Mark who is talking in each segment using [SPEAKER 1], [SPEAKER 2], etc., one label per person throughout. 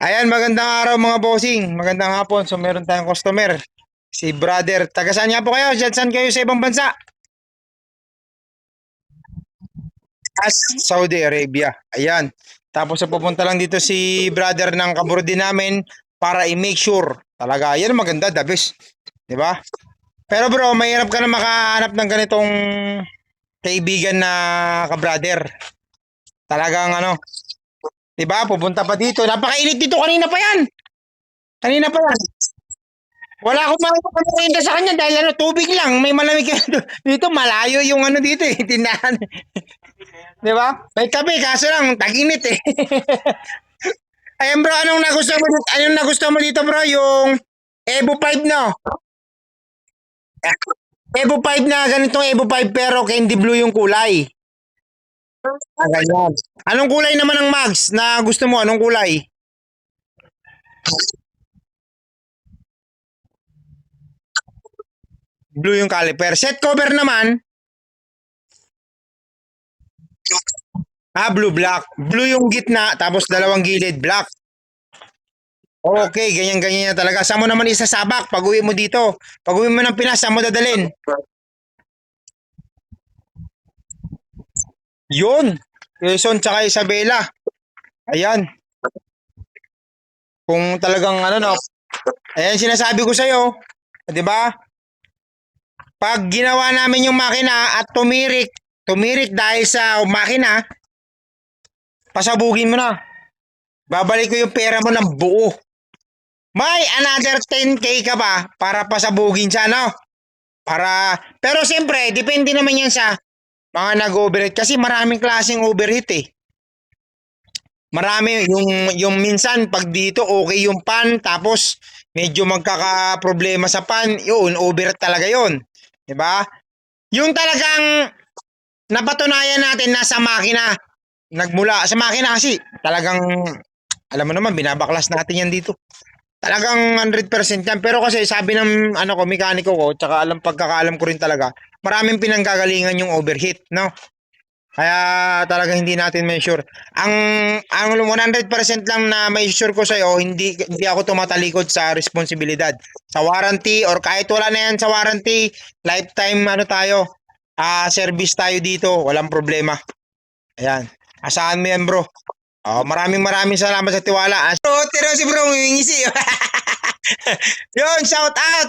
[SPEAKER 1] Ayan, magandang araw mga bossing. Magandang hapon. So meron tayong customer. Si brother. Taga saan nga po kayo? Diyan saan kayo sa ibang bansa? Saudi Arabia. Ayan. Tapos pupunta lang dito si brother ng kaburdi namin para i-make sure. Talaga, yan ang maganda, the best. Di ba? Pero bro, mahirap ka na makahanap ng ganitong kaibigan na ka-brother. Talagang ano, di ba? Pupunta pa dito. Napakainit dito kanina pa yan. Kanina pa yan. Wala akong makakapagpapahinga sa kanya dahil ano, tubig lang. May malamig ka dito. Malayo yung ano dito eh. Tindahan. Di ba? May kape, kaso lang, tag-init eh. Ayun bro, anong nagustuhan mo dito bro? Yung Evo 5 no? Evo 5 na ganitong Evo 5 pero candy blue yung kulay. Ganyan. Anong kulay naman ang mags na gusto mo? Anong kulay? Blue yung caliper. Set cover naman. Blue black. Blue yung gitna tapos dalawang gilid black. Okay, ganyan-ganyan na talaga. Saan mo naman isasabak pag uwi mo dito? Pag uwi mo ng Pinas, saan mo dadalhin? Yun. Quezon tsaka Isabela. Ayan. Kung talagang ano no. Ayan sinasabi ko sa'yo. 'Di ba? Pag ginawa namin yung makina at tumirik dahil sa makina, pasabugin mo na. Babalik ko yung pera mo ng buo. May another 10K ka ba para pasabugin siya, no? Pero siyempre, depende naman yan sa mga nag-overheat kasi maraming klaseng overheat eh. Marami yung minsan pag dito okay yung pan tapos medyo magkaka-problema sa pan, yun overheat talaga yun. 'Di ba? Yung talagang napatunayan natin nasa makina. Nagmula sa makina kasi talagang alam mo naman binabaklas natin yan dito. Talagang 100% yan. Pero kasi sabi ng ano ko, mekaniko ko, tsaka pagkakaalam ko rin talaga, maraming pinanggagalingan yung overheat, no? Kaya talagang hindi natin measure. Ang 100% lang na measure ko sa'yo, hindi ako tumatalikod sa responsibilidad. Sa warranty or kahit wala na yan sa warranty, lifetime ano tayo, service tayo dito, walang problema. Ayan. Asahan mo yan, bro. Oh, maraming salamat sa tiwala. Bro, tira si bro, ngingisi. Yun, shout out.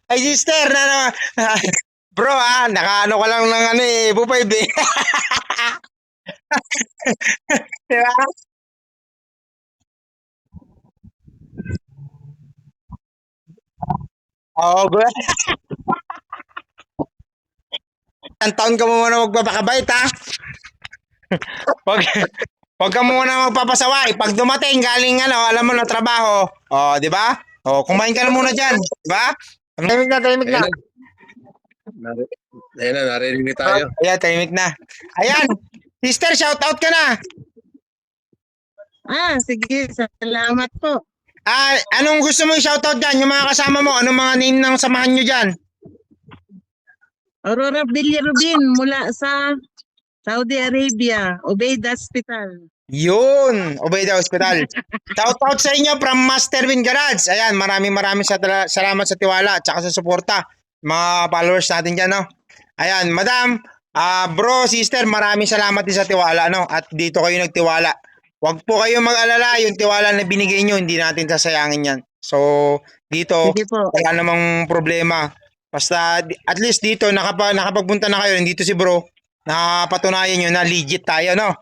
[SPEAKER 1] Ay, sister na bro nakaano ka lang ng ano eh, bupay eh. Diba? Oo, bro. Ang taon ka mo muna magpapakabait ha. Wag, wag ka muna magpapasaway. Pag dumating galing ano, alam mo na trabaho. Oh, di ba? Oh, kumain ka na muna diyan, di ba? Tahimik na, tahimik na.
[SPEAKER 2] Ayan na, narinig tayo.
[SPEAKER 1] Ayan, tahimik na. Ayan, sister, shout out ka na.
[SPEAKER 3] Sige, salamat po.
[SPEAKER 1] Anong gusto mo i-shoutout dyan? Yung mga kasama mo, anong mga name ng samahan nyo dyan?
[SPEAKER 3] Aurora Bilirubin mula sa Saudi Arabia, Ubaid Hospital.
[SPEAKER 1] Yun, Obeida Hospital. Shoutout sa inyo from Master Win Garage. Ayan, maraming salamat sa tiwala at saka sa suporta. Mga followers natin dyan, no? Ayan, madam, bro, sister, maraming salamat din sa tiwala, no? At dito kayo nagtiwala. Huwag po kayong mag-alala, yung tiwala na binigay nyo, hindi natin sasayangin yan. So, dito,
[SPEAKER 3] Sige po.
[SPEAKER 1] wala namang problema. Basta, at least dito, nakapagpunta na kayo, dito si bro, nakapatunayan nyo na legit tayo, no?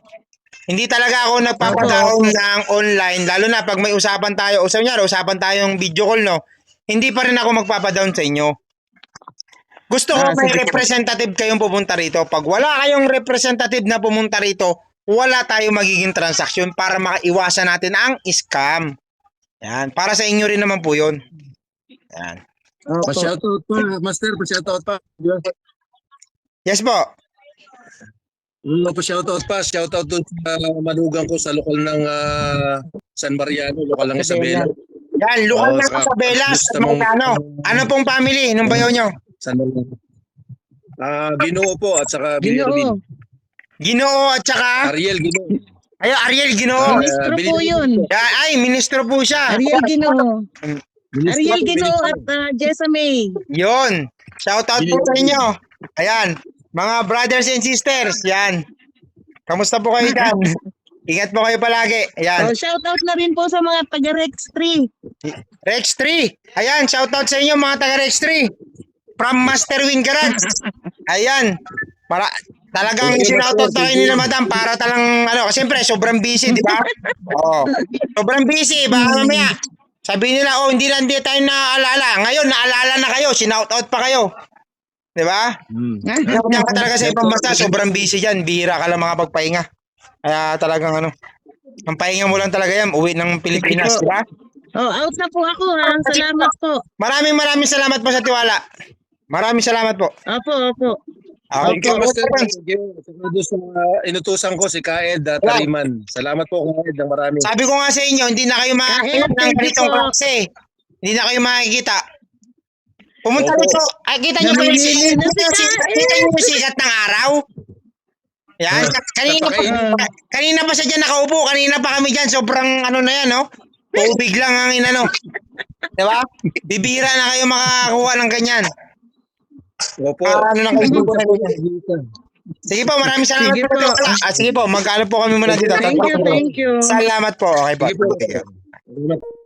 [SPEAKER 1] Hindi talaga ako nagpapadown ng online, lalo na pag may usapan tayo, usapan tayong video call, no? Hindi pa rin ako magpapadown sa inyo. Gusto ko may representative kayong pumunta rito. Pag wala kayong representative na pumunta rito, wala tayong magiging transaksyon para makaiwasan natin ang scam. Yan. Para sa inyo rin naman po yun. Yan.
[SPEAKER 2] Pa-shoutout pa, Master, pa-shoutout pa.
[SPEAKER 1] Yes po.
[SPEAKER 2] Pa-shoutout pa, shoutout dun sa manugang ko sa lokal ng San Mariano, lokal ng Isabela.
[SPEAKER 1] Yan, lokal ng Isabela sa Magkano. Ano pong family nung bayaw nyo?
[SPEAKER 2] San Mariano. Ginoo po at saka Bilirubin.
[SPEAKER 1] Ginoo at saka
[SPEAKER 2] Ariel Ginoo.
[SPEAKER 1] Ay, Ariel Ginoo.
[SPEAKER 3] Ministro po yun.
[SPEAKER 1] Ay, ministro po siya.
[SPEAKER 3] Ariel Ginoo.
[SPEAKER 2] Ministro,
[SPEAKER 3] Ariel Ginoo
[SPEAKER 2] ministro.
[SPEAKER 3] at Jessa May.
[SPEAKER 1] Yun. Shout out po sa inyo. Ayan. Mga brothers and sisters. Yan. Kamusta po kayo dyan? Ingat po kayo palagi. Ayan.
[SPEAKER 3] So, shout out na rin po sa mga taga Rex 3.
[SPEAKER 1] Rex 3. Ayan. Shout out sa inyo mga taga Rex 3. From Master Wing Garage. Ayan. Talagang sinoutout na kayo nila madam para talang siyempre sobrang busy, di ba? Oo. Sobrang busy, baka mamaya. Sabihin nila, hindi tayo naaalala. Ngayon, naalala na kayo, sinoutout pa kayo. Di ba? Kaya ka talaga sa ibang basta, sobrang busy dyan. Bihira ka lang makapagpahinga. Kaya talagang ang pahinga mo lang talaga yan, uwi ng Pilipinas, di ba?
[SPEAKER 3] Oh, out na po ako ha. Salamat po.
[SPEAKER 1] Maraming salamat po sa tiwala. Maraming salamat po.
[SPEAKER 3] Opo.
[SPEAKER 2] Thank you,
[SPEAKER 1] Okay.
[SPEAKER 2] Master. Doon sa inutusan ko si Kaed Tariman. Salamat po, Kaed, ng marami.
[SPEAKER 1] Sabi ko nga sa inyo, hindi na kayo makakita ng
[SPEAKER 3] thank you
[SPEAKER 1] ganitong
[SPEAKER 3] po.
[SPEAKER 1] klase. Hindi na kayo makikita. Pumunta
[SPEAKER 2] Opo.
[SPEAKER 1] dito. Ay, kita niyo ba yung
[SPEAKER 3] Namimili na si
[SPEAKER 1] kita niyo yung sikat ng araw? Yan. Kanina pa siya dyan nakaupo. Kanina pa kami dyan. Sobrang na yan, no? Tubig lang ang inano. Diba? Bibira na kayo makakuha ng ganyan.
[SPEAKER 2] Opo.
[SPEAKER 1] Na kayo Sige po, maraming salamat
[SPEAKER 3] Sige
[SPEAKER 1] po.
[SPEAKER 3] po.
[SPEAKER 1] Sige po, magkano po kami muna dito.
[SPEAKER 3] Thank you.
[SPEAKER 1] Salamat po. Okay po.
[SPEAKER 2] Sige po.